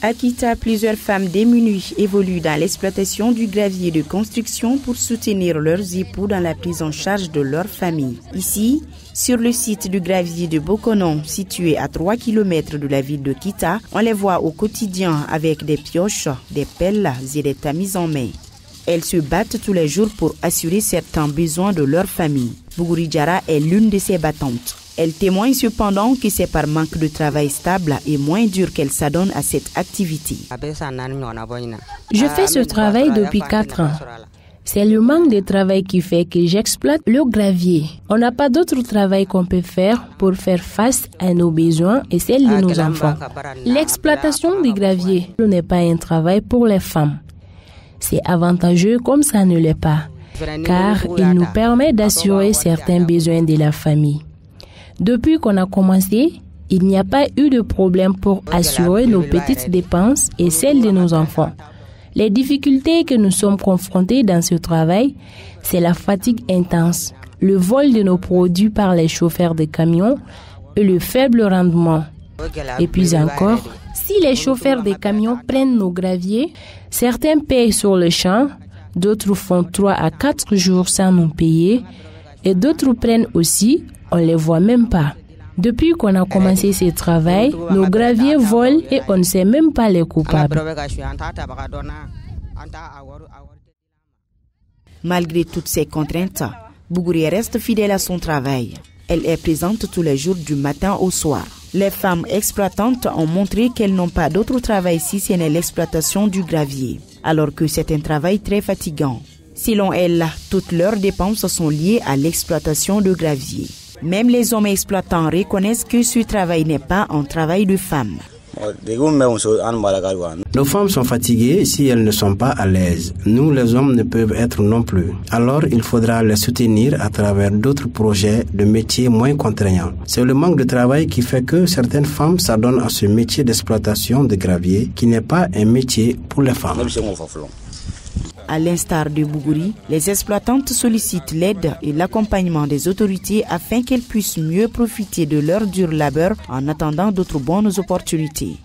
À Kita, plusieurs femmes démunies évoluent dans l'exploitation du gravier de construction pour soutenir leurs époux dans la prise en charge de leur famille. Ici, sur le site du gravier de Bokonon, situé à 3 km de la ville de Kita, on les voit au quotidien avec des pioches, des pelles et des tamises en main. Elles se battent tous les jours pour assurer certains besoins de leur famille. Bougouri Diarra est l'une de ces battantes. Elle témoigne cependant que c'est par manque de travail stable et moins dur qu'elle s'adonne à cette activité. Je fais ce travail depuis 4 ans. C'est le manque de travail qui fait que j'exploite le gravier. On n'a pas d'autre travail qu'on peut faire pour faire face à nos besoins et celles de nos enfants. L'exploitation du gravier n'est pas un travail pour les femmes. C'est avantageux comme ça ne l'est pas, car il nous permet d'assurer certains besoins de la famille. Depuis qu'on a commencé, il n'y a pas eu de problème pour assurer nos petites dépenses et celles de nos enfants. Les difficultés que nous sommes confrontés dans ce travail, c'est la fatigue intense, le vol de nos produits par les chauffeurs de camions et le faible rendement. Et puis encore, si les chauffeurs de camions prennent nos graviers, certains payent sur le champ, d'autres font 3 à 4 jours sans nous payer et d'autres prennent aussi, on ne les voit même pas. Depuis qu'on a commencé ce travail, nos graviers volent et on ne sait même pas les coupables. Malgré toutes ces contraintes, Bougouri reste fidèle à son travail. Elle est présente tous les jours du matin au soir. Les femmes exploitantes ont montré qu'elles n'ont pas d'autre travail si ce n'est l'exploitation du gravier, alors que c'est un travail très fatigant. Selon elles, toutes leurs dépenses sont liées à l'exploitation de gravier. Même les hommes exploitants reconnaissent que ce travail n'est pas un travail de femmes. Nos femmes sont fatiguées si elles ne sont pas à l'aise. Nous, les hommes, ne peuvent être non plus. Alors, il faudra les soutenir à travers d'autres projets de métiers moins contraignants. C'est le manque de travail qui fait que certaines femmes s'adonnent à ce métier d'exploitation de gravier qui n'est pas un métier pour les femmes. À l'instar de Bougouri, les exploitantes sollicitent l'aide et l'accompagnement des autorités afin qu'elles puissent mieux profiter de leur dur labeur en attendant d'autres bonnes opportunités.